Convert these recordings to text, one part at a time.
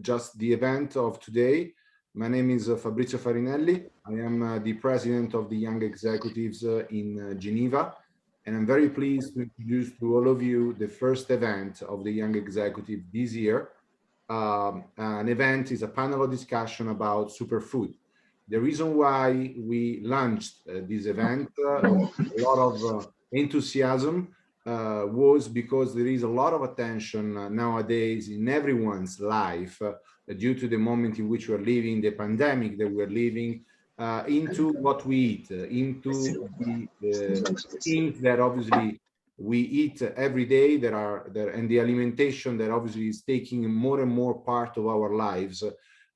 just the event of today. My name is Fabrizio Farinelli. I am the president of the Young Executives in Geneva, and I'm very pleased to introduce to all of you the first event of the Young Executive this year. An event is a panel of discussion about superfood. The reason why we launched this event, a lot of enthusiasm, was because there is a lot of attention nowadays in everyone's life due to the moment in which we're living, the pandemic that we're living, into what we eat, into the things that obviously we eat every day that are there, and the alimentation that obviously is taking more and more part of our lives,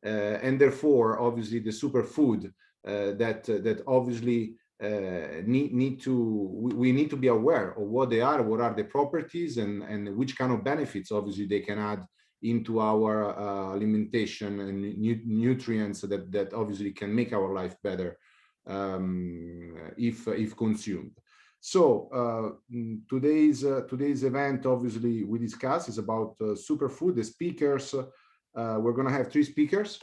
and therefore obviously the superfood that obviously we need to be aware of what they are, what are the properties, and which kind of benefits obviously they can add into our alimentation and nutrients that obviously can make our life better if consumed. So today's event, obviously, we discuss is about superfood. The speakers, we're going to have 3 speakers.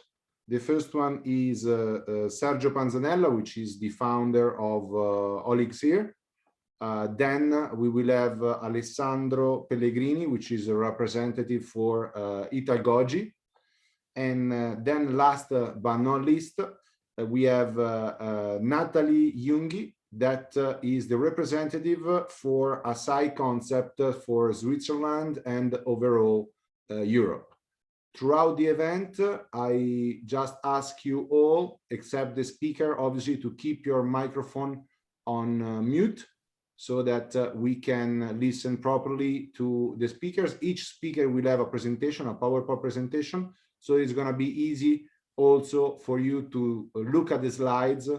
The first one is Sergio Panzanella, which is the founder of Elixir. Then we will have Alessandro Pellegrini, which is a representative for Italian Goji. And then last but not least, we have Nathalie Jungi, that is the representative for açai concept for Switzerland and overall Europe. Throughout the event, I just ask you all, except the speaker, obviously, to keep your microphone on mute so that we can listen properly to the speakers. Each speaker will have a presentation, a PowerPoint presentation, so it's going to be easy also for you to look at the slides.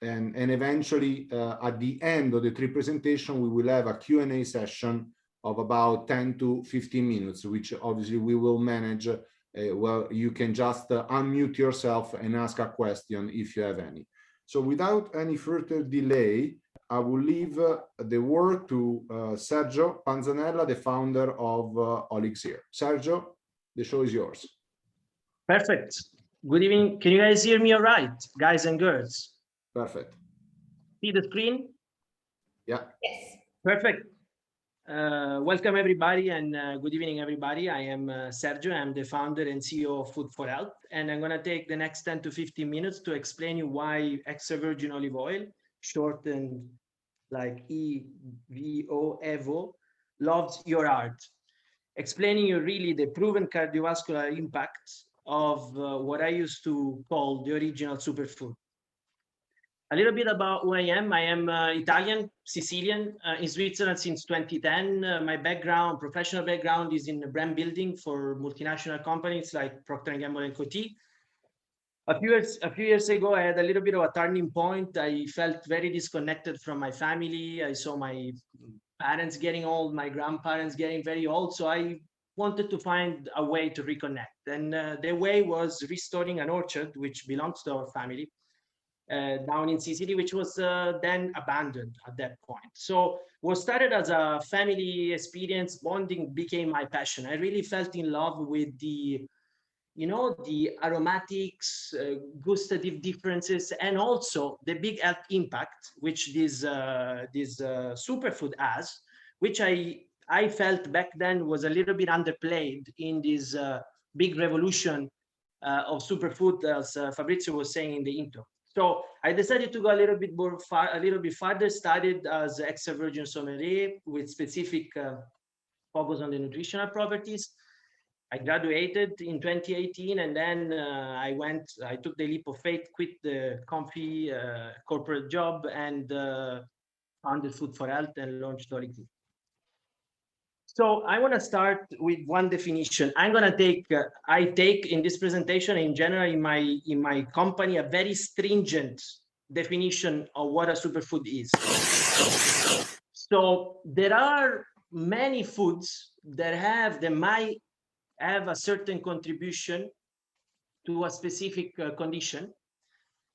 And eventually, at the end of the 3 presentation, we will have a Q&A session of about 10 to 15 minutes, which obviously we will manage. Well, you can just unmute yourself and ask a question if you have any. So without any further delay, I will leave the word to Sergio Panzanella, the founder of Elixir. Sergio, the show is yours. Perfect. Good evening. Can you guys hear me all right, guys and girls? Perfect. See the screen? Yeah. Yes. Perfect. Welcome everybody, and good evening everybody. I am Sergio. I'm the founder and CEO of Food for Health, and I'm going to take the next 10 to 15 minutes to explain you why extra virgin olive oil, shortened like EVO, EVO, loves your heart. Explaining you really the proven cardiovascular impact of what I used to call the original superfood. A little bit about who I am. I am Italian, Sicilian, in Switzerland since 2010. My background, professional background, is in brand building for multinational companies like Procter & Gamble and Coty. A few years ago, I had a little bit of a turning point. I felt very disconnected from my family. I saw my parents getting old, my grandparents getting very old. So I wanted to find a way to reconnect. And the way was restoring an orchard, which belongs to our family, down in Sicily, which was then abandoned at that point. So what started as a family experience, bonding became my passion. I really felt in love with the, the aromatics, gustative differences, and also the big health impact which this superfood has, which I felt back then was a little bit underplayed in this big revolution of superfood, as Fabrizio was saying in the intro. So I decided to go a little bit farther, studied as extra virgin sommelier with specific focus on the nutritional properties. I graduated in 2018, and then I took the leap of faith, quit the comfy corporate job, and founded Food for Health and launched Elixir. So I want to start with one definition. I take in this presentation, in general, in my company, a very stringent definition of what a superfood is. So there are many foods that might have a certain contribution to a specific condition,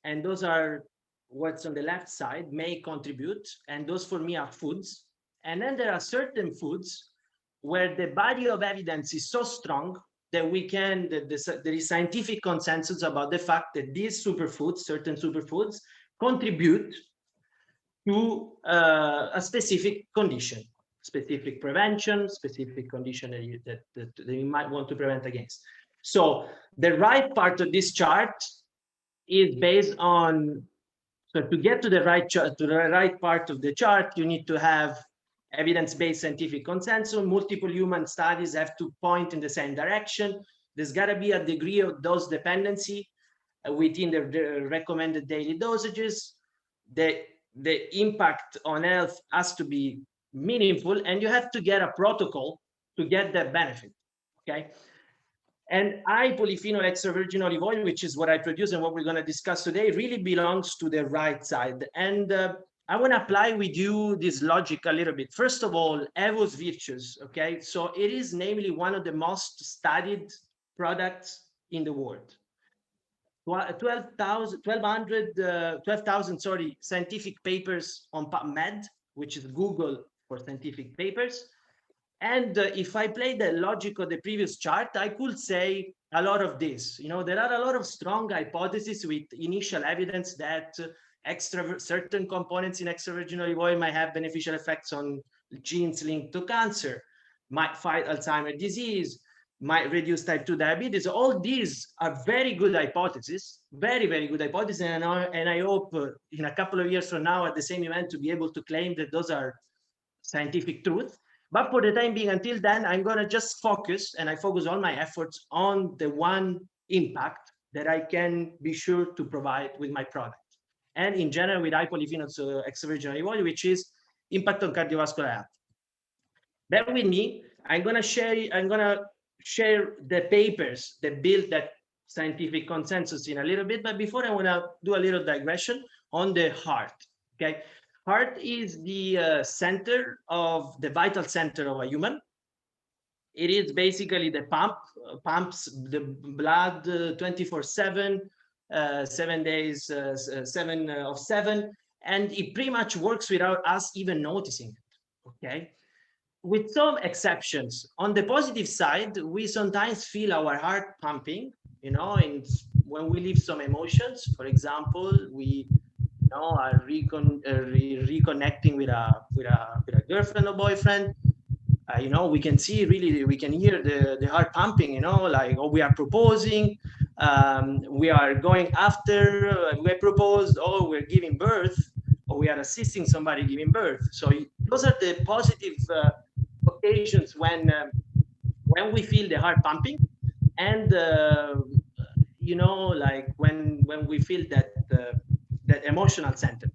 and those are what's on the left side, may contribute, and those for me are foods. And then there are certain foods where the body of evidence is so strong that there is scientific consensus about the fact that these superfoods, certain superfoods, contribute to a specific condition, specific prevention, specific condition that you might want to prevent against. So the right part of this chart is based on, so to get to the right chart, to the right part of the chart, you need to have evidence-based scientific consensus. Multiple human studies have to point in the same direction. There's got to be a degree of dose dependency within the recommended daily dosages. The impact on health has to be meaningful, and you have to get a protocol to get that benefit. Okay. And high polyphenol extra virgin olive oil, which is what I produce and what we're going to discuss today, really belongs to the right side. And I want to apply with you this logic a little bit. First of all, Evo's virtues. Okay, so it is namely one of the most studied products in the world. 12,000 scientific papers on PubMed, which is Google for scientific papers. And if I play the logic of the previous chart, I could say a lot of this. You know, there are a lot of strong hypotheses with initial evidence that certain components in extra virgin olive oil might have beneficial effects on genes linked to cancer, might fight Alzheimer's disease, might reduce type 2 diabetes. All these are very good hypotheses, very, very good hypotheses. And I hope in a couple of years from now at the same event to be able to claim that those are scientific truth. But for the time being, until then, I'm going to just focus, and I focus all my efforts on the one impact that I can be sure to provide with my product. And in general, with high polyphenols extra virgin olive oil, which is impact on cardiovascular health. Bear with me. I'm going to share the papers that build that scientific consensus in a little bit. But before, I want to do a little digression on the heart. Okay. Heart is the center of the vital center of a human. It is basically the pumps the blood 24/7, 7 days, 7 of 7, and it pretty much works without us even noticing it. Okay, with some exceptions. On the positive side, we sometimes feel our heart pumping. You know, and when we live some emotions, for example, we are reconnecting with a girlfriend or boyfriend. We can see really, we can hear the heart pumping. Like, oh, we are proposing, we are going after, we proposed, or we're giving birth, or we are assisting somebody giving birth. So those are the positive occasions when we feel the heart pumping, and like when we feel that emotional center.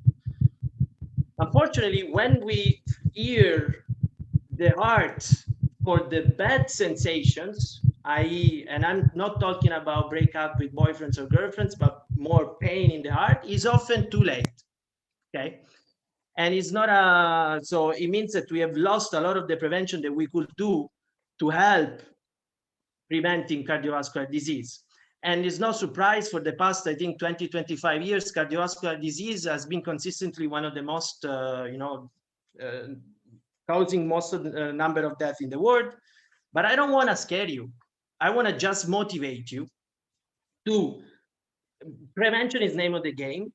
Unfortunately, when we hear the heart for the bad sensations, i.e., and I'm not talking about breakup with boyfriends or girlfriends, but more pain in the heart, is often too late. Okay, and it's not so it means that we have lost a lot of the prevention that we could do to help preventing cardiovascular disease. And it's no surprise, for the past, I think, 20, 25 years, cardiovascular disease has been consistently one of the most, causing most of the number of deaths in the world. But I don't want to scare you. I want to just motivate you to, prevention is the name of the game.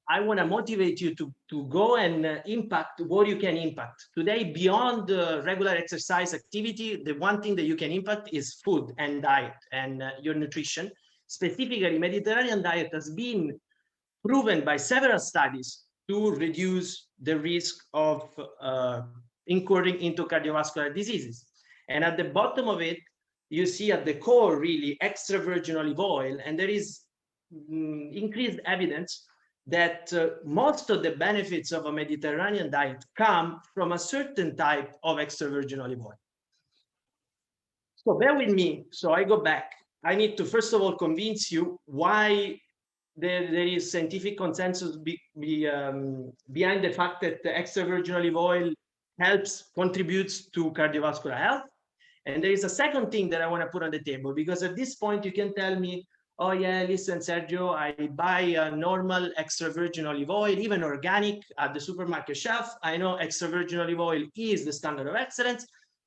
I want to motivate you to go and impact what you can impact. Today, beyond regular exercise activity, the one thing that you can impact is food and diet and your nutrition. Specifically, Mediterranean diet has been proven by several studies to reduce the risk of incurring into cardiovascular diseases. And at the bottom of it, you see at the core, really, extra virgin olive oil. And there is increased evidence that most of the benefits of a Mediterranean diet come from a certain type of extra virgin olive oil. So bear with me. So I go back. I need to, first of all, convince you why there is scientific consensus behind the fact that the extra virgin olive oil contributes to cardiovascular health. And there is a second thing that I want to put on the table, because at this point you can tell me, oh yeah, listen, Sergio, I buy a normal extra virgin olive oil, even organic, at the supermarket shelf. I know extra virgin olive oil is the standard of excellence.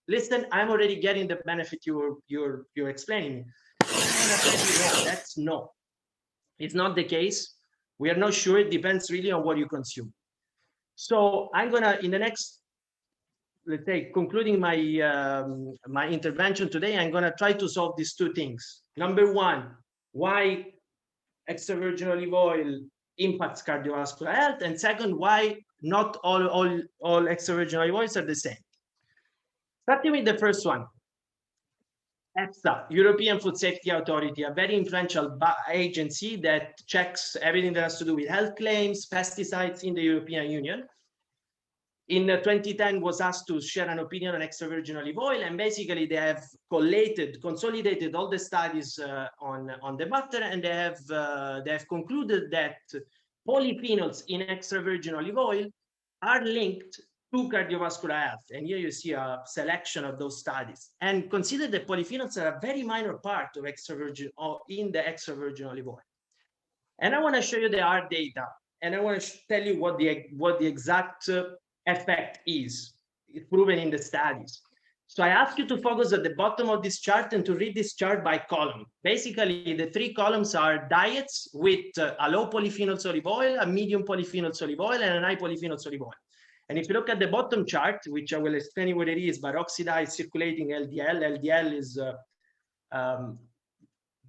listen, I'm already getting the benefit you're explaining me. I'm gonna tell you, no, that's no. It's not the case. We are not sure. It depends really on what you consume. So I'm gonna, in the next, let's say, concluding my my intervention today, I'm gonna try to solve these two things. Number one, why extra virgin olive oil impacts cardiovascular health, and second, why not all extra virgin olive oils are the same. Starting with the first one, EFSA, European Food Safety Authority, a very influential agency that checks everything that has to do with health claims, pesticides in the European Union. In 2010 was asked to share an opinion on extra virgin olive oil, and basically they have consolidated all the studies on the matter, and they have concluded that polyphenols in extra virgin olive oil are linked to cardiovascular health. And here you see a selection of those studies. And consider that polyphenols are a very minor part of extra virgin or in the extra virgin olive oil. And I want to show you the hard data, and I want to tell you what the exact effect is. It's proven in the studies. So I ask you to focus at the bottom of this chart and to read this chart by column. Basically, the three columns are diets with a low polyphenols olive oil, a medium polyphenols olive oil, and a high polyphenols olive oil. And if you look at the bottom chart, which I will explain what it is, but oxidized circulating LDL, LDL is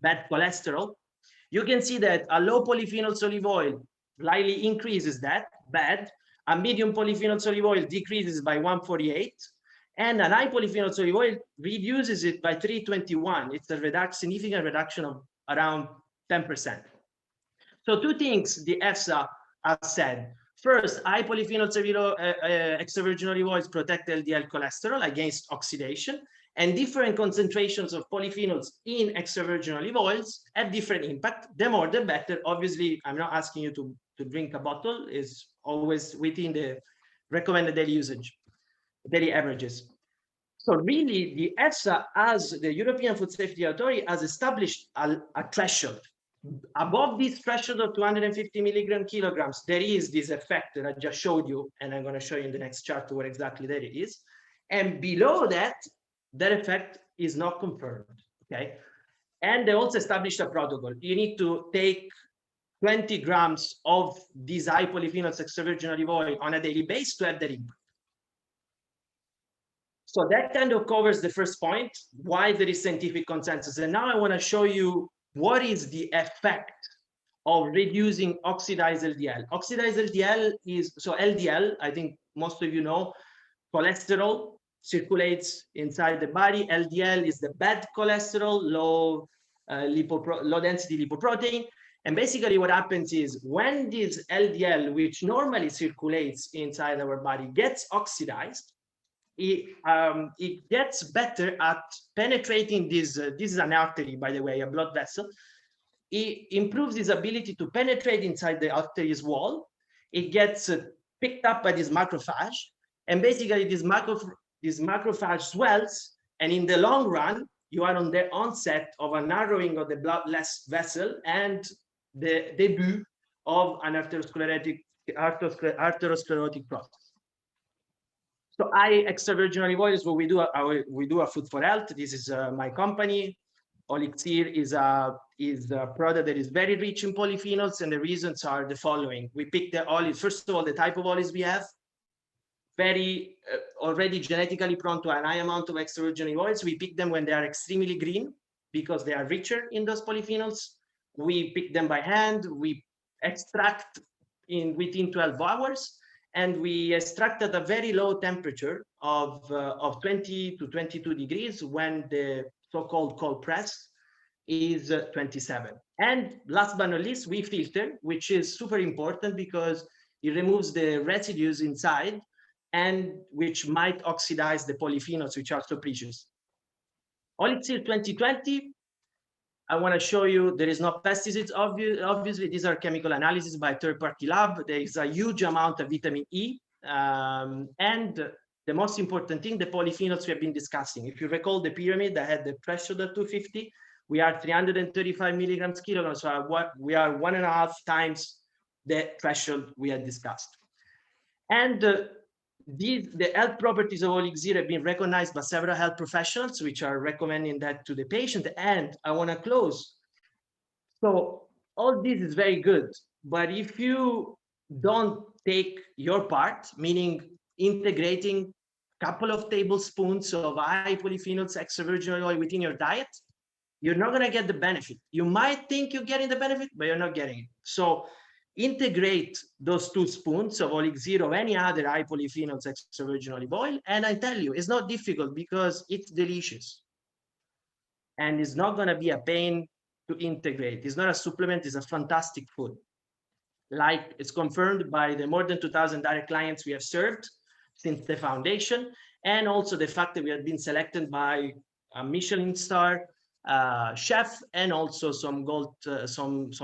bad cholesterol. You can see that a low polyphenols olive oil slightly increases that, bad. A medium polyphenols olive oil decreases by 148, and a high polyphenols olive oil reduces it by 321. It's a significant reduction of around 10%. So two things the EFSA has said. First, high polyphenols extra virgin olive oils protect LDL cholesterol against oxidation, and different concentrations of polyphenols in extra virgin olive oils have different impact. The more, the better. Obviously, I'm not asking you to drink a bottle. Is always within the recommended daily usage, daily averages. So really, the EFSA, as the European Food Safety Authority, has established a threshold. Above this threshold of 250 milligram kilograms, there is this effect that I just showed you, and I'm going to show you in the next chart what exactly that it is. And below that, that effect is not confirmed. Okay, and they also established a protocol. You need to take 20 grams of these high polyphenols extra virgin olive oil on a daily basis to have that impact. So that kind of covers the first point, why there is scientific consensus. And now I want to show you what is the effect of reducing oxidized LDL. Oxidized LDL is, so LDL, I think most of you know, cholesterol circulates inside the body. LDL is the bad cholesterol, low density lipoprotein. And basically what happens is when this LDL, which normally circulates inside our body, gets oxidized, it gets better at penetrating this. This is an artery, by the way, a blood vessel. It improves its ability to penetrate inside the artery's wall. It gets picked up by this macrophage. And basically this macrophage swells. And in the long run, you are on the onset of a narrowing of the bloodless vessel and the debut of an atherosclerotic process. So extra virgin olive oil is what we do. We do a food for health. This is my company. Elixir is a product that is very rich in polyphenols, and the reasons are the following. We pick the olives. First of all, the type of olives we have, very already genetically prone to an high amount of extra virgin olive oils. We pick them when they are extremely green because they are richer in those polyphenols. We pick them by hand. We extract within 12 hours. And we extract at a very low temperature of 20 to 22 degrees when the so-called cold press is 27. And last but not least, we filter, which is super important because it removes the residues inside and which might oxidize the polyphenols, which are so precious. Elixir 2020, I want to show you there is no pesticides. Obviously, these are chemical analysis by a third-party lab. There is a huge amount of vitamin E. And the most important thing, the polyphenols we have been discussing. If you recall the pyramid, I had the threshold at 250. We are 335 milligrams kilograms. So we are 1.5 times the threshold we had discussed. And the health properties of Olic Zero have been recognized by several health professionals, which are recommending that to the patient. And I want to close. So all this is very good, but if you don't take your part, meaning integrating a couple of tablespoons of high polyphenols extra virgin oil within your diet, you're not going to get the benefit. You might think you're getting the benefit, but you're not getting it. So integrate those 2 spoons of Olic Zero or any other high polyphenols extra virgin olive oil. And I tell you, it's not difficult because it's delicious. And it's not going to be a pain to integrate. It's not a supplement, it's a fantastic food. Like it's confirmed by the more than 2,000 direct clients we have served since the foundation, and also the fact that we have been selected by a Michelin star chef and also some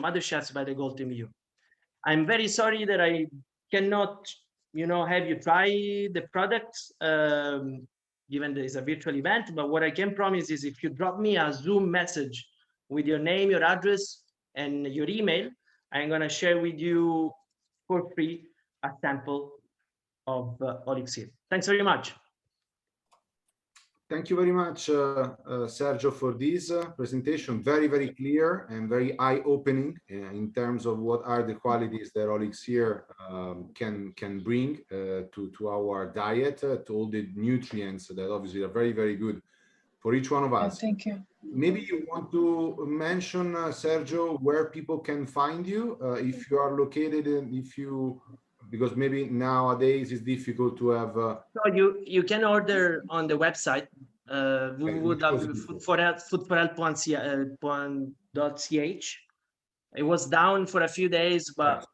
other chefs by the Golden View. I'm very sorry that I cannot, have you try the products, given there is a virtual event, but what I can promise is if you drop me a Zoom message with your name, your address, and your email, I'm going to share with you for free a sample of Olic Zero. Thanks very much. Thank you very much, Sergio, for this presentation. Very, very clear and very eye-opening in terms of what are the qualities that Olic Zero can bring to our diet, to all the nutrients that obviously are very, very good for each one of us. Thank you. Maybe you want to mention, Sergio, where people can find you, if you are located in, because maybe nowadays it's difficult to have. So you can order on the website, foodforhealth.ch. It was down for a few days, but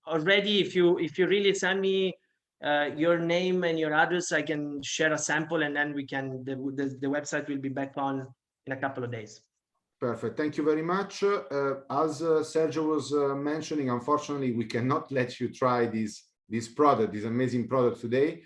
already if you really send me your name and your address, I can share a sample, and then we can the website will be back on in a couple of days. Perfect. Thank you very much. As Sergio was mentioning, unfortunately, we cannot let you try this product, this amazing product today,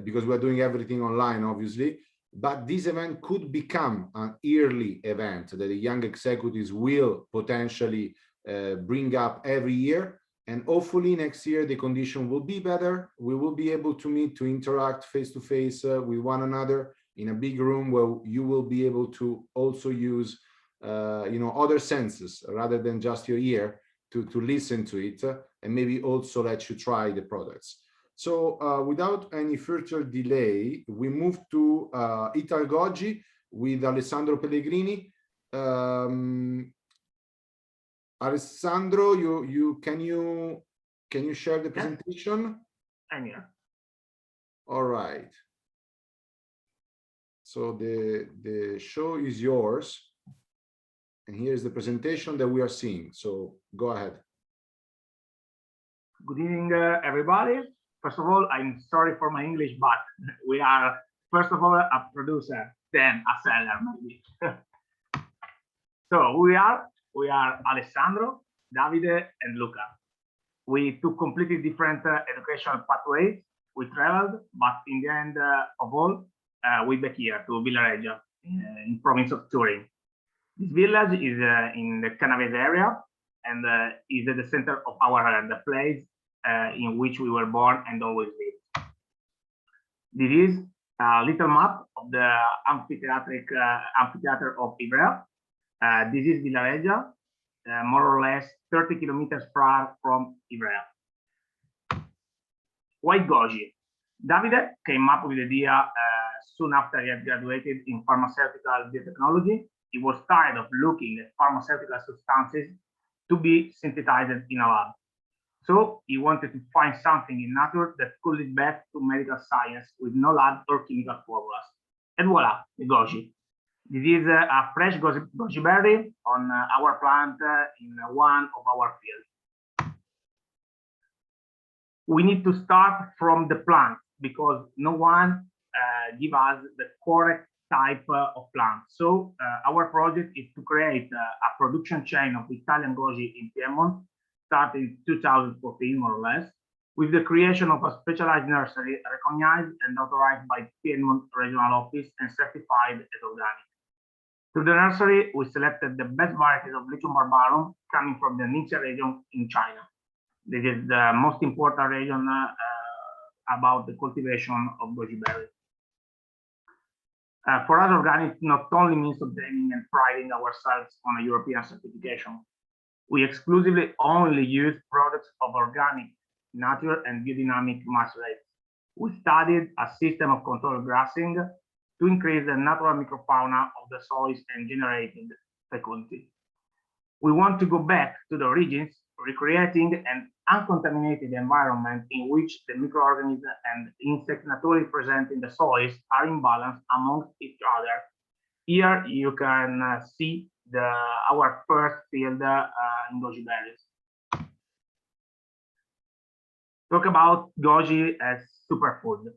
because we're doing everything online, obviously. But this event could become an yearly event that the young executives will potentially bring up every year. And hopefully next year, the condition will be better. We will be able to meet, to interact face-to-face with one another in a big room where you will be able to also use other senses rather than just your ear to listen to it, and maybe also let you try the products. So without any further delay, we move to Italian Goji with Alessandro Pellegrini. Alessandro, can you share the presentation? I'm here. All right. So the show is yours. And here's the presentation that we are seeing. So go ahead. Good evening, everybody. First of all, I'm sorry for my English, but we are, first of all, a producer, then a seller, maybe. So we are Alessandro, Davide, and Luca. We took completely different educational pathways. We traveled, but in the end of all, we back here to Villareggia in province of Turin. This village is in the Canavese area and is at the center of the place in which we were born and always lived. This is a little map of the amphitheater of Ivrea. This is Villareggia, more or less 30 kilometers far from Ivrea. Why Goji? Davide came up with the idea soon after he had graduated in pharmaceutical biotechnology. He was tired of looking at pharmaceutical substances to be synthesized in a lab. So he wanted to find something in nature that could lead back to medical science with no lab or chemical formulas. And voila, the Goji. This is a fresh Goji berry on our plant in one of our fields. We need to start from the plant because no one give us the correct type of plant. So our project is to create a production chain of Italian Goji in Piedmont, starting 2014 more or less, with the creation of a specialized nursery recognized and authorized by Piedmont Regional Office and certified as organic. Through the nursery, we selected the best varieties of Lychum barbarum coming from the Ningxia region in China. This is the most important region about the cultivation of goji berries. For us, organic not only means obtaining and priding ourselves on a European certification. We exclusively only use products of organic, natural, and biodynamic mass rates. We studied a system of controlled grassing to increase the natural microfauna of the soils and generating fecundity. We want to go back to the origins, recreating an uncontaminated environment in which the microorganisms and insects naturally present in the soils are in balance amongst each other. Here you can see our first field in goji berries. Talk about goji as superfood.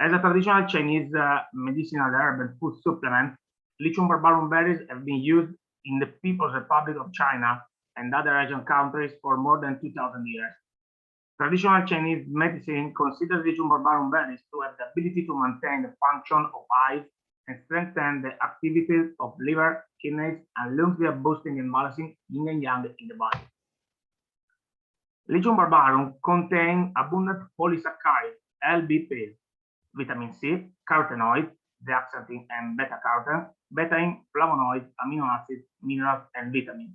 As a traditional Chinese medicinal herb and food supplement, Lychum barbarum berries have been used in the People's Republic of China and other Asian countries for more than 2,000 years. Traditional Chinese medicine considers Lychum barbarum berries to have the ability to maintain the function of eyes and strengthen the activities of liver, kidneys, and lungs via boosting and balancing yin and yang in the body. Lychum barbarum contains abundant polysaccharides, LBPs, vitamin C, carotenoids, zeaxanthin and beta-carotene, betaine, flavonoids, amino acids, minerals, and vitamins.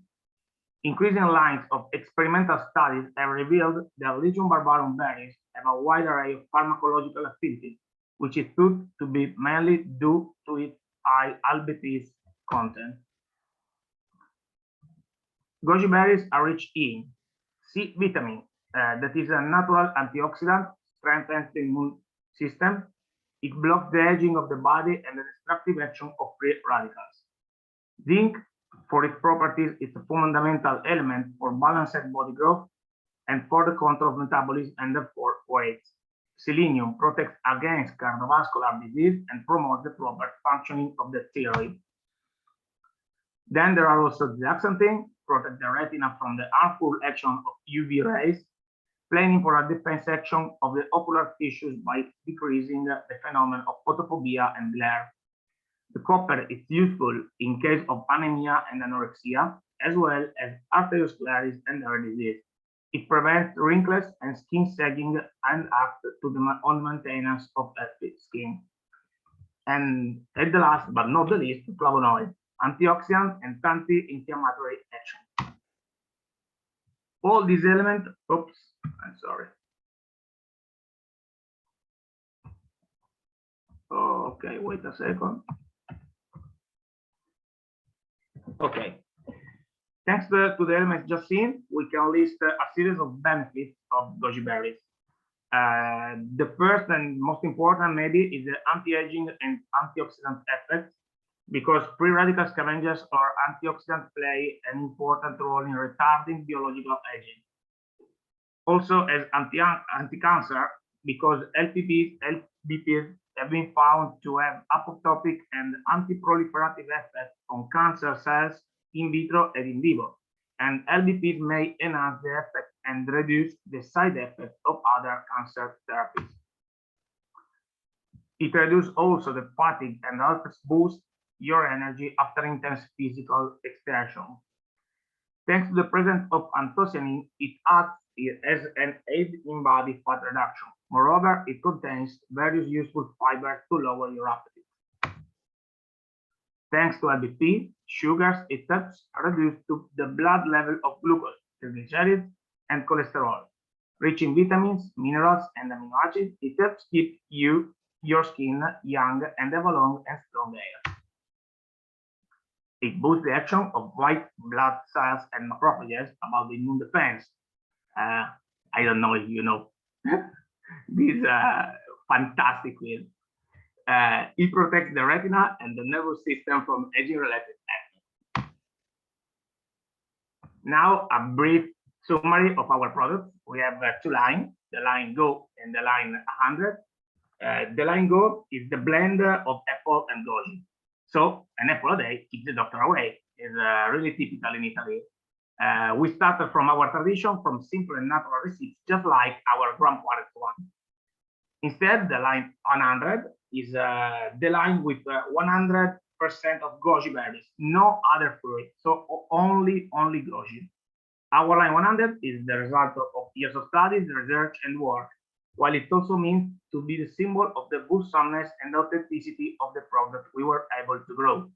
Increasing lines of experimental studies have revealed that Lychum barbarum berries have a wide array of pharmacological activities, which is thought to be mainly due to its high LBPs content. Goji berries are rich in C vitamin, that is a natural antioxidant, strengthens the immune system. It blocks the aging of the body and the destructive action of free radicals. Zinc, for its properties, is a fundamental element for balanced body growth and for the control of metabolism and therefore weight. Selenium protects against cardiovascular disease and promotes the proper functioning of the thyroid. Then there are also zeaxanthin, protect the retina from the harmful action of UV rays, planning for a defense action of the ocular tissues by decreasing the phenomenon of photophobia and glare. The copper is useful in case of anemia and anorexia, as well as arteriosclerosis and heart disease. It prevents wrinkles and skin sagging and acts on maintenance of healthy skin. And at the last but not the least, flavonoids, antioxidant and anti-inflammatory action. All these elements, I'm sorry. Okay, wait a second. Okay. Thanks to the elements just seen, we can list a series of benefits of goji berries. The first and most important maybe is the anti-aging and antioxidant effect, because free radical scavengers or antioxidants play an important role in retarding biological aging. Also as anti-cancer, because LBPs have been found to have apoptotic and anti-proliferative effects on cancer cells in vitro and in vivo, and LBPs may enhance the effect and reduce the side effects of other cancer therapies. It reduces also the fatigue and helps boost your energy after intense physical exertion. Thanks to the presence of anthocyanin, it acts as an aid in body fat reduction. Moreover, it contains various useful fibers to lower your appetite. Thanks to LBP, sugars, it helps reduce the blood level of glucose, triglycerides, and cholesterol. Rich in vitamins, minerals, and amino acids, it helps keep your skin young and have a long and strong hair. It boosts the action of white blood cells and macrophages about the immune defense. I don't know if you know this fantastic field. It protects the retina and the nervous system from aging-related effects. Now, a brief summary of our products. We have two lines, the line Go and the line 100. The line Go is the blend of apple and goji. So an apple a day keeps the doctor away. Is really typical in Italy. We started from our tradition, from simple and natural recipes, just like our grandparents one. Instead, the line 100 is the line with 100% of goji berries, no other fruit, so only goji. Our line 100 is the result of years of studies, research, and work. while it also means to be the symbol of the wholesomeness and authenticity of the product we were able to grow,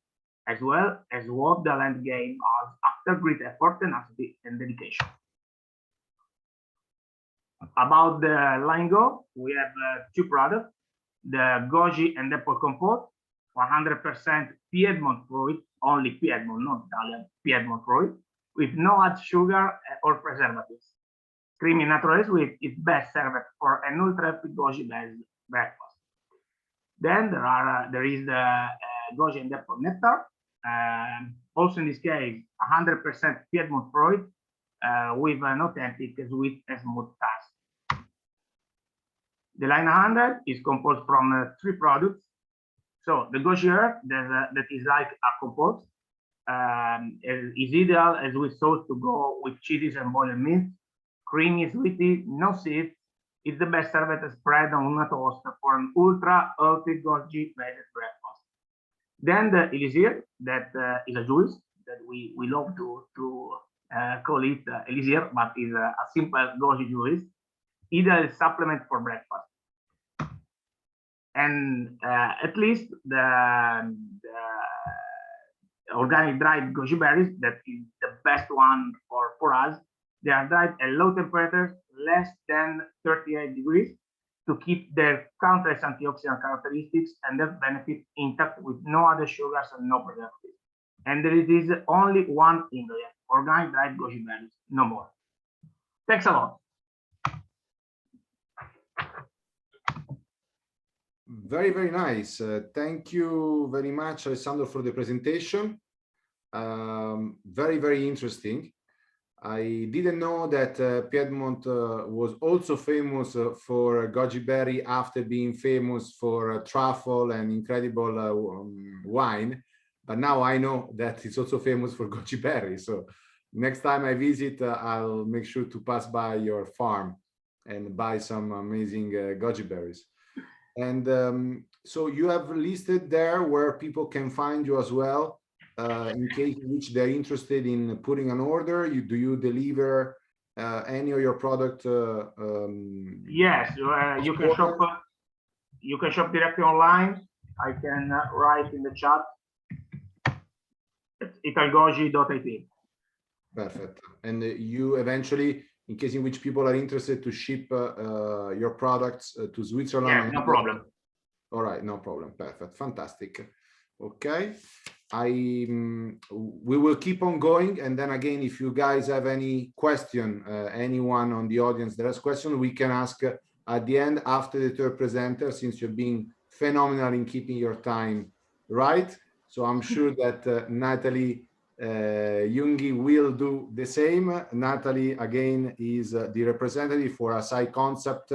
as well as what the land gave us after great effort, tenacity, and dedication. About the line Go, we have two products, the Goji and Apple Compote, 100% Piedmont fruit, only Piedmont, not Italian, Piedmont fruit, with no added sugar or preservatives. Creamy natural sweet is best served for an ultra-fit Goji based breakfast. Then there is the Goji and Apple Nectar, also in this case 100% Piedmont fruit with an authentic sweet and smooth taste. The line 100 is composed from three products. So the Goji herb that is like a compote is ideal as we sauce to go with cheeses and boiled meat. Creamy, sweety, no seeds. It's the best served spread on a toast for an ultra healthy Goji based breakfast. Then the elixir, that is a juice that we love to call it elixir, but is a simple Goji juice, ideal supplement for breakfast. And at least the organic dried Goji berries, that is the best one for us. They are dried at low temperatures, less than 38 degrees, to keep their countless antioxidant characteristics and their benefit intact with no other sugars and no preservatives. And there is only one ingredient, organic dried Goji berries, no more. Thanks a lot. Very, very nice. Thank you very much, Alessandro, for the presentation. Very, very interesting. I didn't know that Piedmont was also famous for Goji berry after being famous for truffle and incredible wine. But now I know that it's also famous for Goji berry. So next time I visit, I'll make sure to pass by your farm and buy some amazing Goji berries. And so you have listed there where people can find you as well. In case in which they're interested in putting an order, do you deliver any of your product? Yes, you can shop. You can shop directly online. I can write in the chat. It's italgoji.it. Perfect. And you eventually, in case in which people are interested to ship your products to Switzerland. Yeah, no problem. All right, no problem. Perfect. Fantastic. Okay. We will keep on going, and then again, if you guys have any question, anyone on the audience that has question, we can ask at the end after the third presenter, since you're being phenomenal in keeping your time right. So I'm sure that Nathalie Jungi will do the same. Nathalie, again, is the representative for Açaí Concept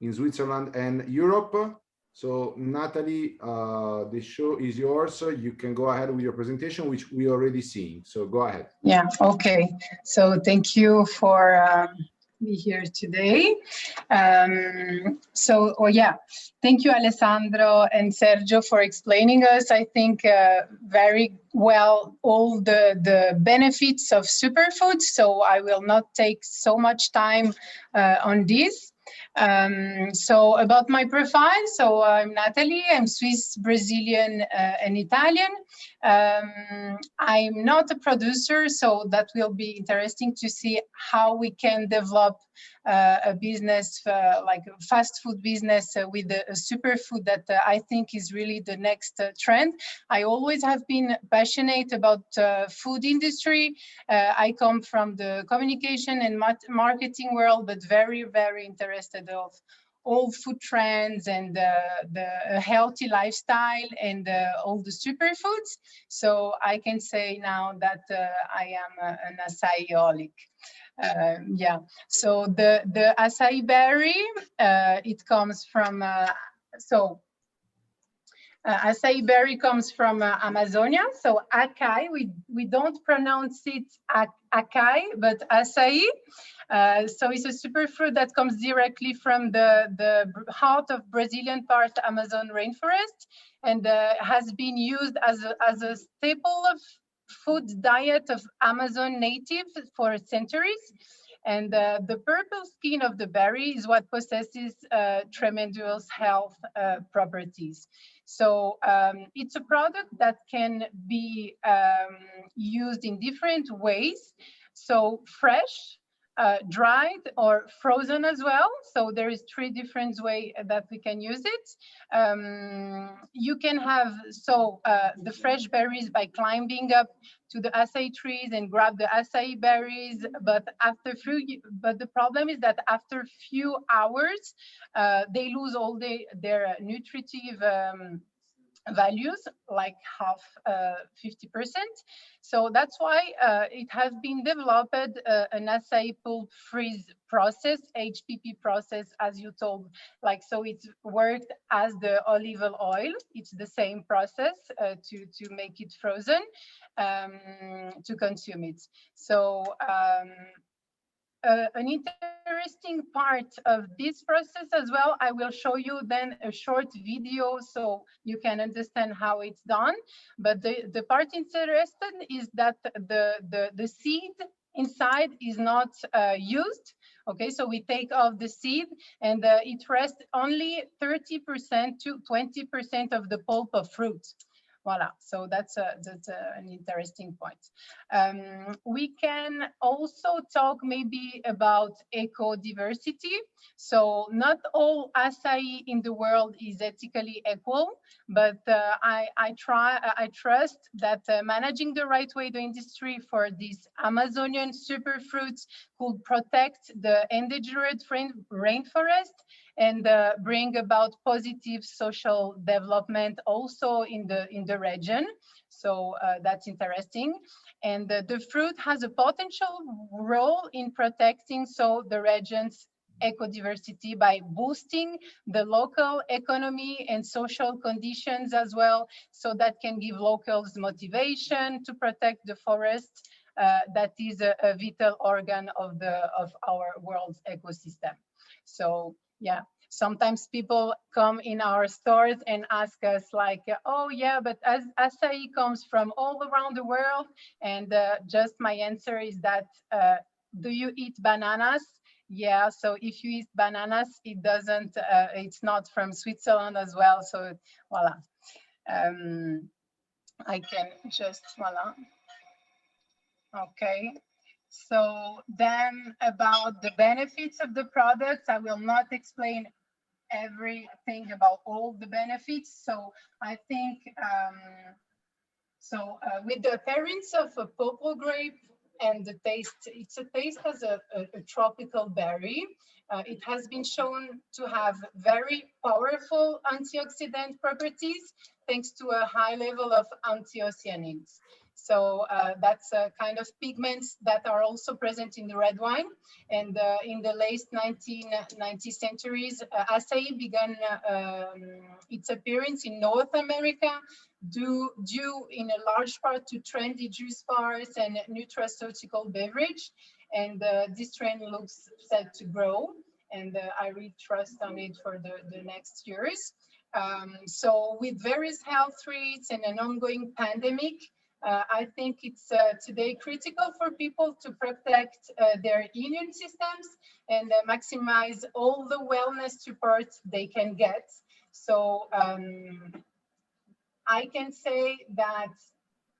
in Switzerland and Europe. So Nathalie, the show is yours. You can go ahead with your presentation, which we already seen. So go ahead. Yeah, okay. So thank you for being here today. Thank you, Alessandro and Sergio, for explaining us, I think, very well all the benefits of superfoods. So I will not take so much time on this. So about my profile, so I'm Nathalie, I'm Swiss, Brazilian, and Italian. I'm not a producer, so that will be interesting to see how we can develop a business, like a fast food business with a superfood that I think is really the next trend. I always have been passionate about food industry. I come from the communication and marketing world, but very, very interested of all food trends and the healthy lifestyle and all the superfoods. So I can say now that I am an açaiolic. Yeah, so the acai berry, it comes from, acai berry comes from Amazonia. So acai, we don't pronounce it acai, but acai. So it's a superfruit that comes directly from the heart of Brazilian part Amazon rainforest, and has been used as a staple of food diet of Amazon natives for centuries. And the purple skin of the berry is what possesses tremendous health properties. So it's a product that can be used in different ways. So fresh, dried, or frozen as well. So there is 3 different ways that we can use it. You can have the fresh berries by climbing up to the acai trees and grab the acai berries, but the problem is that after few hours they lose all their nutritive values, like half 50%. So that's why it has been developed an acai pulp freeze process, HPP process, as you told. Like, so it's worked as the olive oil. It's the same process to make it frozen to consume it. So an interesting part of this process as well, I will show you then a short video so you can understand how it's done. But the part interesting is that the seed inside is not used. Okay, so we take off the seed and it rests only 30% to 20% of the pulp of fruit. Voila, so that's an interesting point. We can also talk maybe about eco-diversity. So not all acai in the world is ethically equal, but I trust that managing the right way the industry for these Amazonian superfruits could protect the endangered rainforest and bring about positive social development also in the region. So that's interesting. And the fruit has a potential role in protecting the region's ecodiversity by boosting the local economy and social conditions as well. So that can give locals motivation to protect the forest that is a vital organ of our world's ecosystem. So yeah, sometimes people come in our stores and ask us like, oh yeah, but acai comes from all around the world. And just my answer is that, do you eat bananas? Yeah, so if you eat bananas, it's not from Switzerland as well. So voila. I can just, voila. Okay. So then about the benefits of the products, I will not explain everything about all the benefits. So I think, with the appearance of a purple grape and the taste, it's a taste as a tropical berry. It has been shown to have very powerful antioxidant properties thanks to a high level of anthocyanins. So that's a kind of pigments that are also present in the red wine. And in the late 19th centuries, acai began its appearance in North America due in a large part to trendy juice bars and nutraceutical beverage. And this trend looks set to grow. And I really trust on it for the next years. So with various health threats and an ongoing pandemic, I think it's today critical for people to protect their immune systems and maximize all the wellness support they can get. So I can say that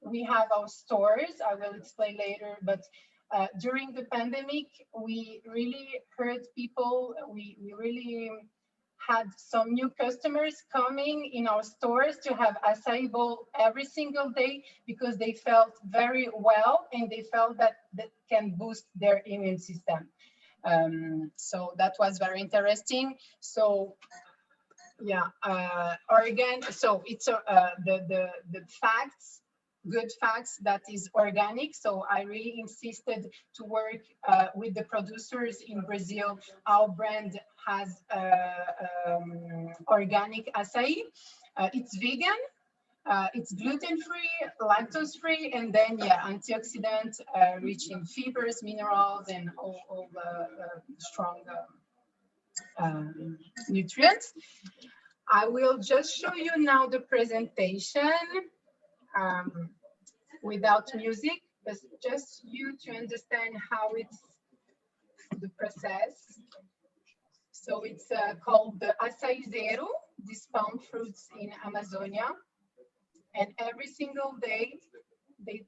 we have our stores, I will explain later, but during the pandemic, we really heard people, we really had some new customers coming in our stores to have acai bowl every single day because they felt very well and they felt that can boost their immune system. So that was very interesting. So yeah, so it's the facts, good facts that is organic. So I really insisted to work with the producers in Brazil. Our brand has organic acai. It's vegan, it's gluten-free, lactose-free, and then yeah, antioxidant, rich in fibers, minerals, and all the strong nutrients. I will just show you now the presentation without music, but just you to understand how it's the process. So it's called the Açaí Zero, these palm fruits in Amazonia. And every single day,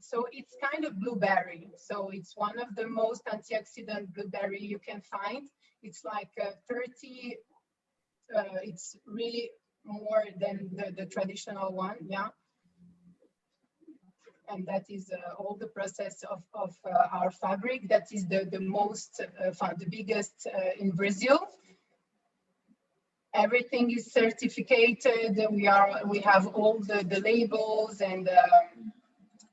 so it's kind of blueberry. So it's one of the most antioxidant blueberry you can find. It's like 30, it's really more than the traditional one, yeah. And that is all the process of our fabric. That is the most, the biggest in Brazil. Everything is certificated. We have all the labels, and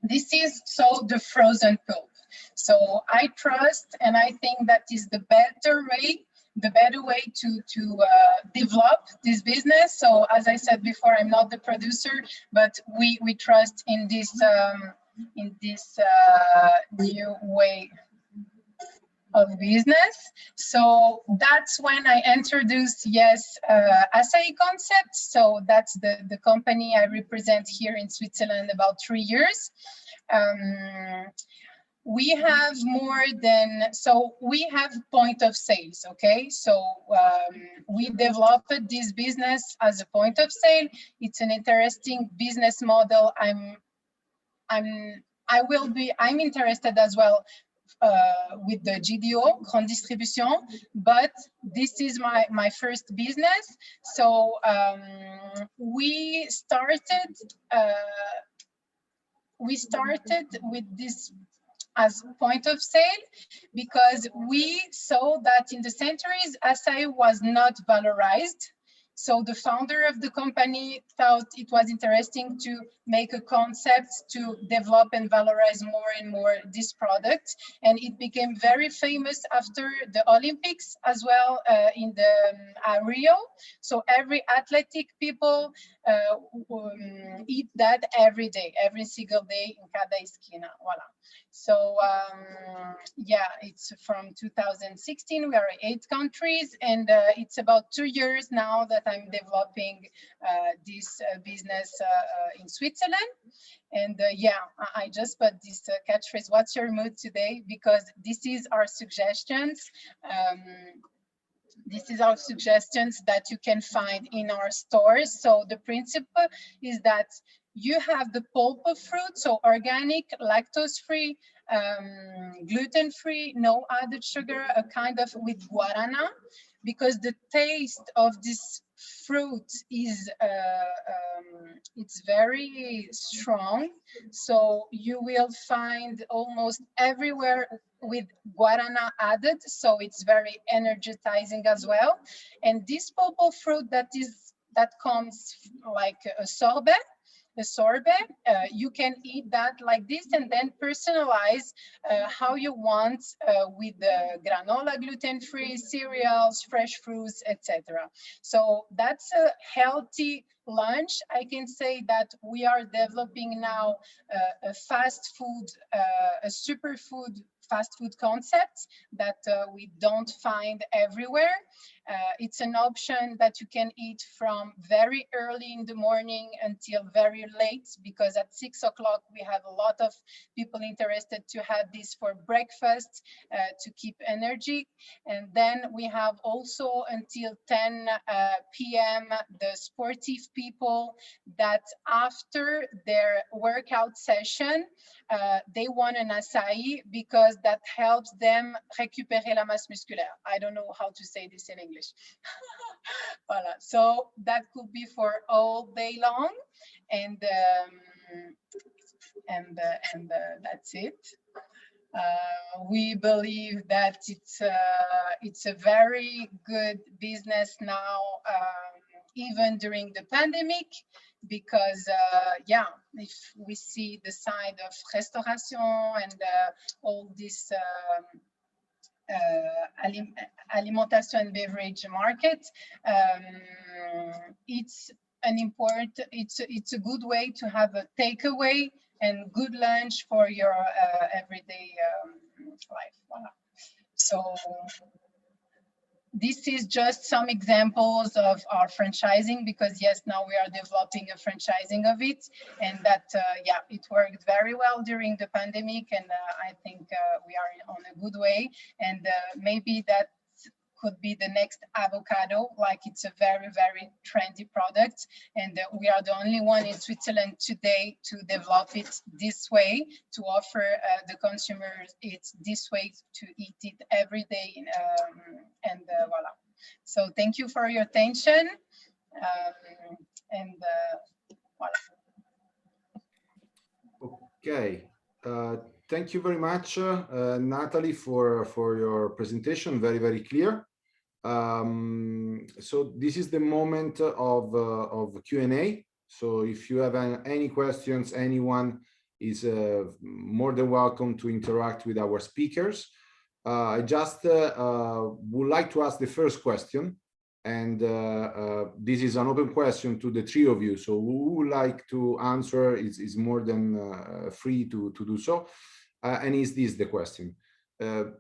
this is so the frozen pulp. So I trust, and I think that is the better way to develop this business. So as I said before, I'm not the producer, but we trust in this new way of business. So that's when I introduced Açaí concept. So that's the company I represent here in Switzerland about 3 years. We have we have point of sales, okay? So we developed this business as a point of sale. It's an interesting business model. I'm interested as well with the GDO, Grande Distribution, but this is my first business. So we started with this as point of sale because we saw that in the centuries, açaí was not valorized. So the founder of the company thought it was interesting to make a concept to develop and valorize more and more this product. And it became very famous after the Olympics as well in the Rio. So every athletic people eat that every day, every single day in cada esquina, voila. So yeah, it's from 2016, we are in 8 countries, and it's about 2 years now that I'm developing this business in Switzerland. And yeah, I just put this catchphrase, what's your mood today? Because this is our suggestions. This is our suggestions that you can find in our stores. So the principle is that you have the pulp of fruit, so organic, lactose-free, gluten-free, no added sugar, a kind of with guarana, because the taste of this fruit is it's very strong. So you will find almost everywhere with guarana added, so it's very energizing as well. And this pulp fruit that comes like a sorbet, you can eat that like this and then personalize how you want with the granola, gluten-free cereals, fresh fruits, etc. So that's a healthy lunch. I can say that we are developing now a fast food, a superfood fast food concept that we don't find everywhere. It's an option that you can eat from very early in the morning until very late, because at 6 o'clock we have a lot of people interested to have this for breakfast to keep energy. And then we have also until 10 p.m. the sportive people that after their workout session, they want an açaí because that helps them récupérer la masse musculaire. I don't know how to say this in English. Voilà. So that could be for all day long, and that's it. We believe that it's a very good business now, even during the pandemic, because yeah, if we see the side of restauration and all this alimentation and beverage market, it's a good way to have a takeaway and good lunch for your everyday life. Voilà. So this is just some examples of our franchising, because yes, now we are developing a franchising of it, and that yeah, it worked very well during the pandemic, and I think we are on a good way, and maybe that could be the next avocado. Like, it's a very, very trendy product, and we are the only one in Switzerland today to develop it this way, to offer the consumers it this way, to eat it every day, and voila. So thank you for your attention, and voila. Okay, thank you very much, Nathalie, for your presentation. Very, very clear. So this is the moment of Q&A. So if you have any questions, anyone is more than welcome to interact with our speakers. I just would like to ask the first question, and this is an open question to the three of you. So who would like to answer is more than free to do so. And is this the question?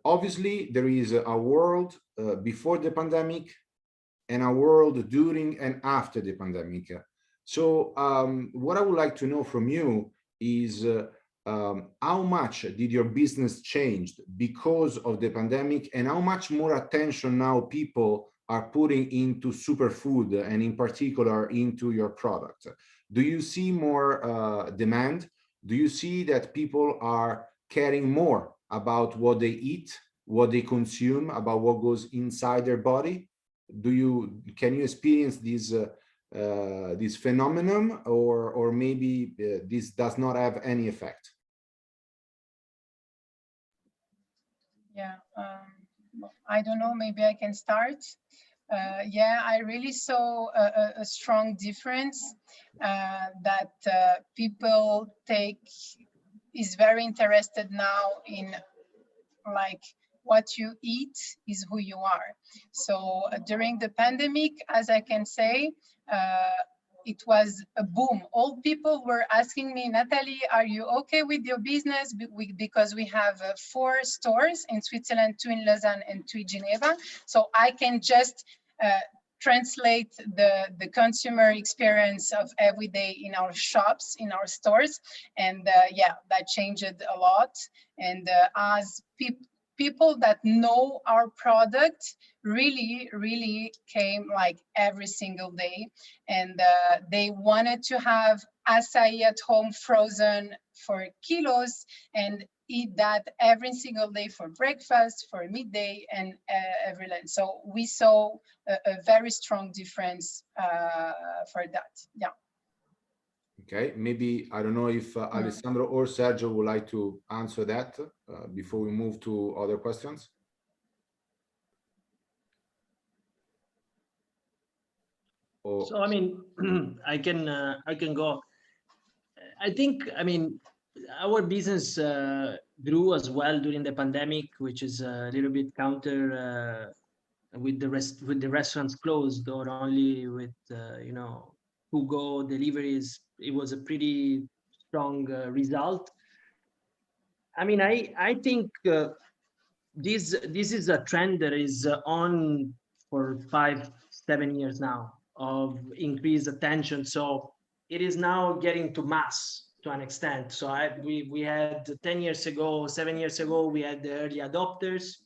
Obviously, there is a world before the pandemic and a world during and after the pandemic. So what I would like to know from you is how much did your business change because of the pandemic, and how much more attention now people are putting into superfood, and in particular into your product? Do you see more demand? Do you see that people are caring more about what they eat, what they consume, about what goes inside their body? Can you experience this phenomenon, or maybe this does not have any effect? Yeah, I don't know, maybe I can start. Yeah, I really saw a strong difference, that people is very interested now in, like, what you eat is who you are. So during the pandemic, as I can say, it was a boom. All people were asking me, Nathalie, are you okay with your business? Because we have 4 stores in Switzerland, 2 in Lausanne and 2 in Geneva. So I can just translate the consumer experience of every day in our shops, in our stores. And yeah, that changed a lot. And as people that know our product really came like every single day, and they wanted to have açaí at home frozen for kilos and eat that every single day for breakfast, for midday, and every lunch. So we saw a very strong difference for that. Yeah. Okay, maybe, I don't know if Alessandro or Sergio would like to answer that before we move to other questions. So, I mean, I can go. I think, I mean, our business grew as well during the pandemic, which is a little bit counter with the restaurants closed, or only with you know, to-go deliveries. It was a pretty strong result. I mean, I think this is a trend that is on for 5-7 years now, of increased attention. So it is now getting to mass to an extent. So we had 10 years ago, 7 years ago, we had the early adopters,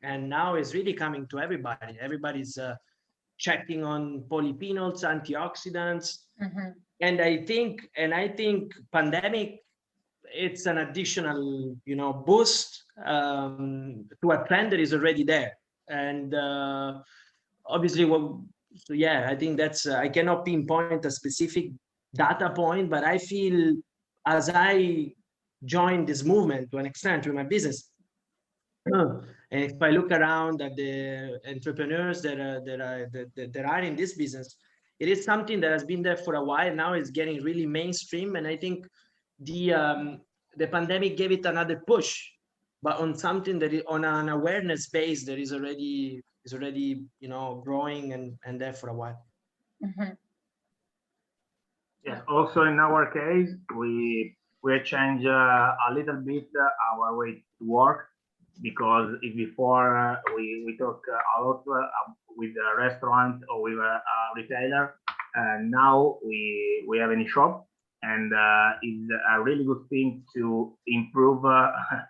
and now it's really coming to everybody. Everybody's checking on polyphenols, antioxidants. And I think pandemic, it's an additional, you know, boost to a trend that is already there. And obviously, so yeah, I think that's I cannot pinpoint a specific data point, but I feel as I joined this movement to an extent with my business, and if I look around at the entrepreneurs that are in this business, it is something that has been there for a while. Now it's getting really mainstream, and I think the pandemic gave it another push, but on something that is on an awareness base that is already you know, growing and there for a while. Yes. Also, in our case, we changed a little bit our way to work, because if before we talk a lot with a restaurant or with a retailer, now we have any shop, and it's a really good thing to improve our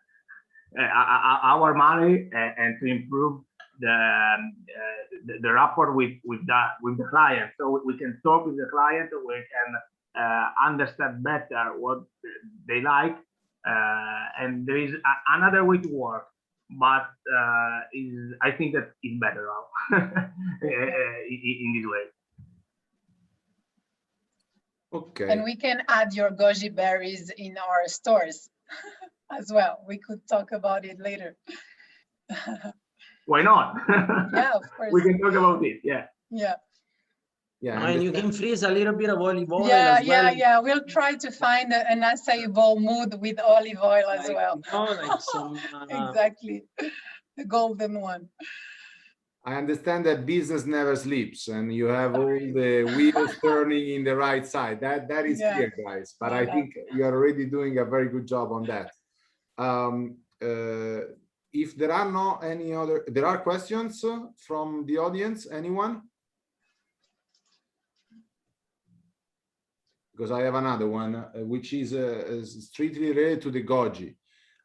money and to improve the rapport with the client, so we can talk with the client, we can understand better what they like, and there is another way to work, but I think that is better now in this way. Okay. And we can add your goji berries in our stores as well. We could talk about it later. Why not? Yeah, of course. We can talk about it. Yeah. Yeah. Yeah. And you can freeze a little bit of olive oil Yeah, as well. yeah. We'll try to find an acai bowl mood with olive oil as well. Like some, exactly, the golden one. I understand that business never sleeps, and you have all the wheels turning in the right side. That is clear, guys. But I think you are already doing a very good job on that. If there are no any other, there are questions from the audience. Anyone? Because I have another one, which is strictly related to the goji.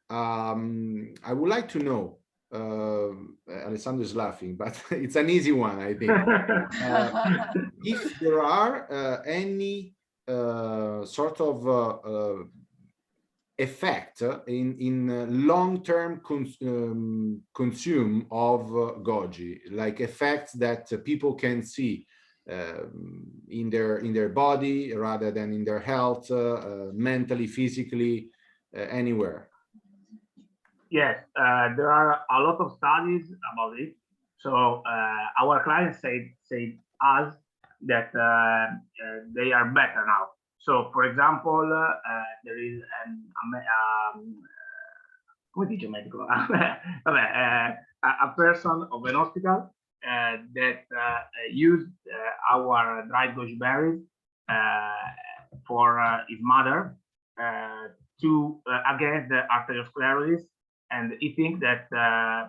I would like to know. Alessandro is laughing, but it's an easy one, I think. If there are any sort of effect in long-term consume of goji, like effects that people can see in their body rather than in their health, mentally, physically, anywhere. Yes, there are a lot of studies about it. So our clients say us that they are better now. So, for example, there is a person of an hospital that used our dried goji berries for his mother to against the arteriosclerosis. And he thinks that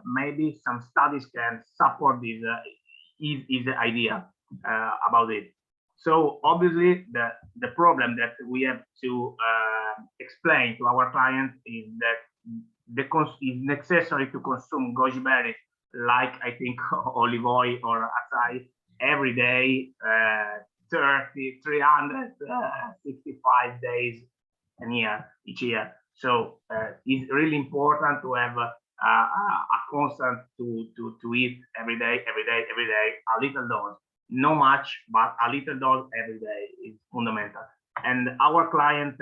maybe some studies can support this his idea about it. So obviously the problem that we have to explain to our clients is that it's necessary to consume goji berries like I think olive oil or açai every day, 365 days each year. So it's really important to have a constant to eat every day, a little dose. No much, but a little dose every day is fundamental. And our client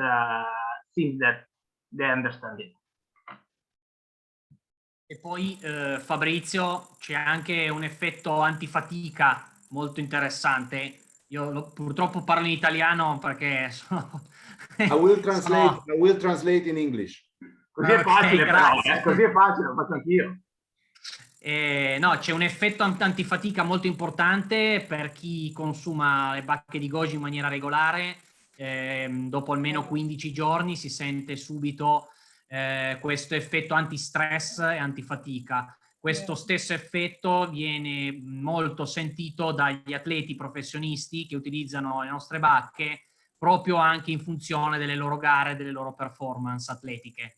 seems that they understand it. E poi Fabrizio, c'è anche un effetto antifatica molto interessante. Io purtroppo parlo in italiano perché sono... I will translate in English. Così è facile, però, così è facile, lo faccio anch'io. No, c'è un effetto antifatica molto importante per chi consuma le bacche di goji in maniera regolare. Dopo almeno 15 giorni si sente subito questo effetto antistress e antifatica. Questo stesso effetto viene molto sentito dagli atleti professionisti che utilizzano le nostre bacche proprio anche in funzione delle loro gare, delle loro performance atletiche.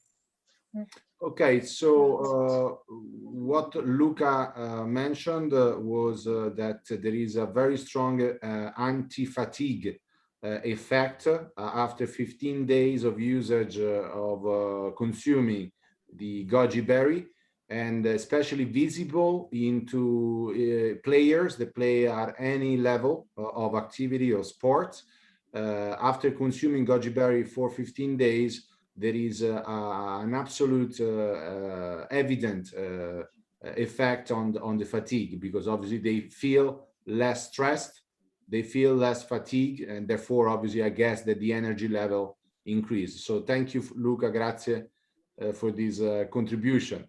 Okay, so what Luca mentioned was that there is a very strong anti-fatigue effect after 15 days of usage of consuming the goji berry, and especially visible into players that play at any level of activity or sport. After consuming goji berry for 15 days, there is an absolute evident effect on the fatigue, because obviously they feel less stressed, they feel less fatigue, and therefore obviously I guess that the energy level increases. So thank you, Luca, grazie for this contribution.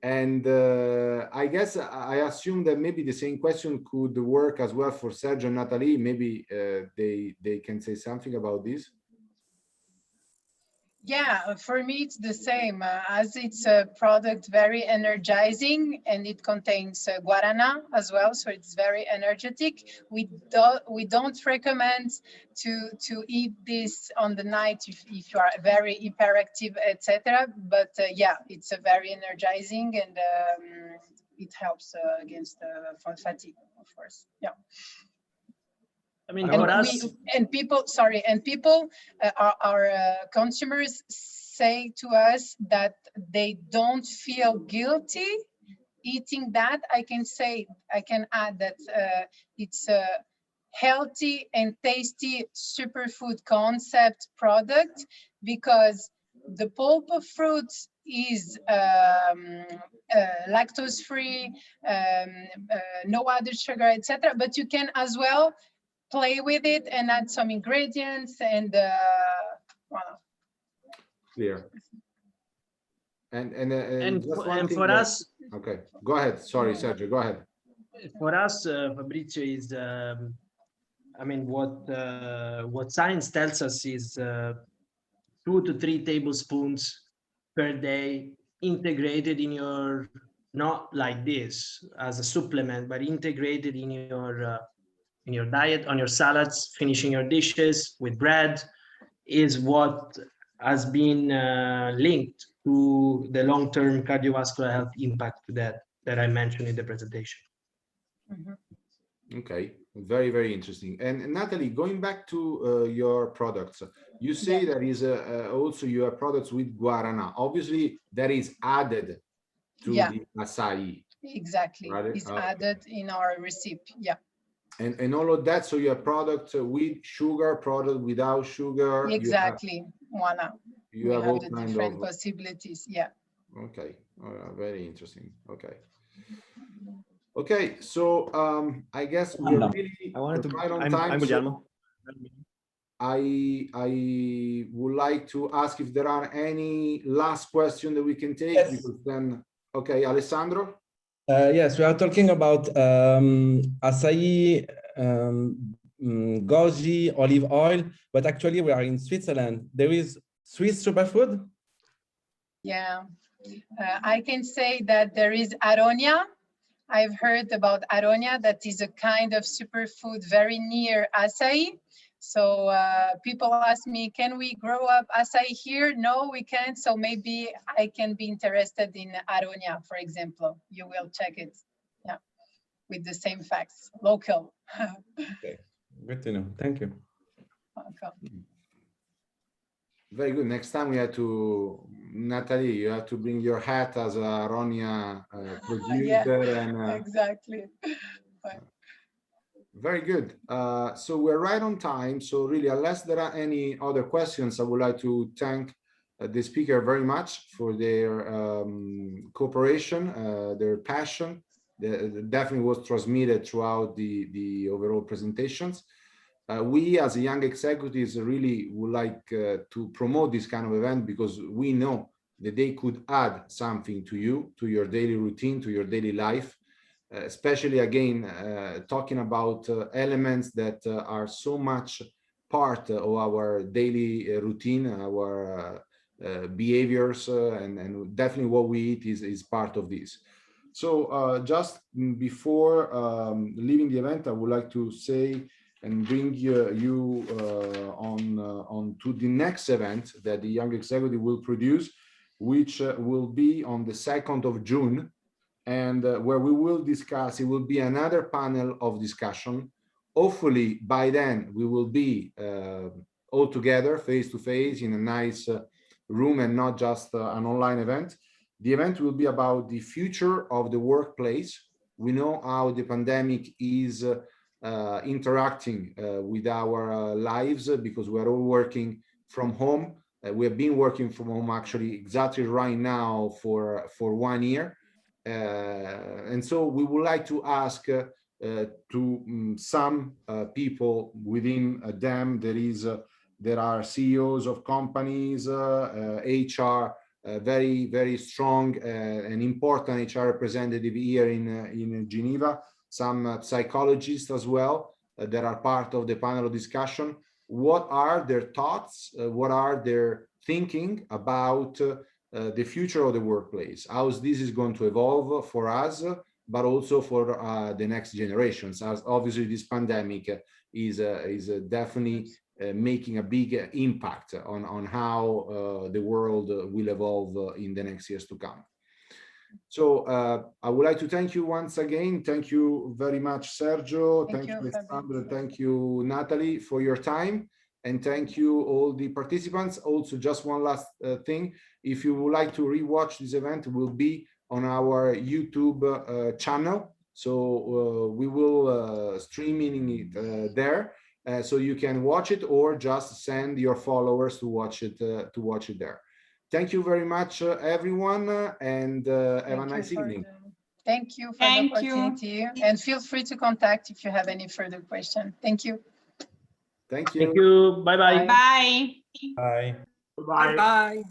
And I guess I assume that maybe the same question could work as well for Sergio and Nathalie. Maybe they can say something about this. Yeah, for me it's the same, as it's a product very energizing, and it contains guarana as well, so it's very energetic. We don't recommend to eat this on the night if you are very hyperactive, etc. But yeah, it's a very energizing, and it helps against fatigue, of course. Yeah. I mean, for us, people, our consumers say to us that they don't feel guilty eating that. I can add that it's a healthy and tasty superfood concept product, because the pulp of fruits is lactose free, no other sugar, etc. But you can as well play with it and add some ingredients, and voila. Clear. And for us, okay, go ahead. Sorry, Sergio, go ahead. For us, Fabrizio, is I mean, what science tells us is 2 to 3 tablespoons per day integrated in your, not like this as a supplement, but integrated in your diet, on your salads, finishing your dishes with bread, is what has been linked to the long-term cardiovascular health impact that I mentioned in the presentation. Mm-hmm. Okay, very, very interesting. And Nathalie, going back to your products, you say that is also your products with guarana. Obviously, that is added to the açaí. Exactly, Right? it's added in our recipe. Yeah. And all of that, so your product with sugar, product without sugar. Exactly. You have all the kind different of possibilities. Yeah. Okay, very interesting. Okay. Okay, so I guess we're really right on time. I'm Guglielmo. I would like to ask if there are any last question that we can take, because then, okay, Alessandro? Yes, we are talking about açaí, goji, olive oil, but actually we are in Switzerland. There is Swiss superfood? Yeah, I can say that there is aronia. I've heard about aronia, that is a kind of superfood very near açaí. So people ask me, can we grow up açaí here? No, we can't. So maybe I can be interested in aronia, for example. You will check it, yeah, with the same facts, local. Okay, good to know. Thank you. Welcome. Very good. Next time we have to, Nathalie, you have to bring your hat as a aronia producer. And exactly. Very good. So we're right on time. So really, unless there are any other questions, I would like to thank the speaker very much for their cooperation, their passion. That definitely was transmitted throughout the overall presentations. We as a young executives really would like to promote this kind of event, because we know that they could add something to you, to your daily routine, to your daily life. Especially again, talking about elements that are so much part of our daily routine, our behaviors, and definitely what we eat is part of this. So just before leaving the event, I would like to say and bring you on to the next event that the Young Executive will produce, which will be on the 2nd of June. And where we will discuss, it will be another panel of discussion. Hopefully by then we will be all together face to face in a nice room and not just an online event. The event will be about the future of the workplace. We know how the pandemic is interacting with our lives, because we're all working from home. We have been working from home actually exactly right now for 1 year. And so we would like to ask to some people within them, there are CEOs of companies, HR, very, very strong and important HR representative here in Geneva, some psychologists as well that are part of the panel discussion. What are their thoughts? What are their thinking about the future of the workplace, how this is going to evolve for us, but also for the next generations. As obviously this pandemic is definitely making a big impact on how the world will evolve in the next years to come. So I would like to thank you once again. Thank you very much, Sergio. Thank you, Alessandro. Thank you, Nathalie, for your time. And thank you all the participants. Also, just one last thing. If you would like to rewatch this event, it will be on our YouTube channel. So we will streaming it there. So you can watch it or just send your followers to watch it there. Thank you very much, everyone, and have a nice evening. Thank you for the opportunity. And feel free to contact if you have any further question. Thank you. Thank you. Thank you. Bye-bye. Bye. Bye. Bye. Bye.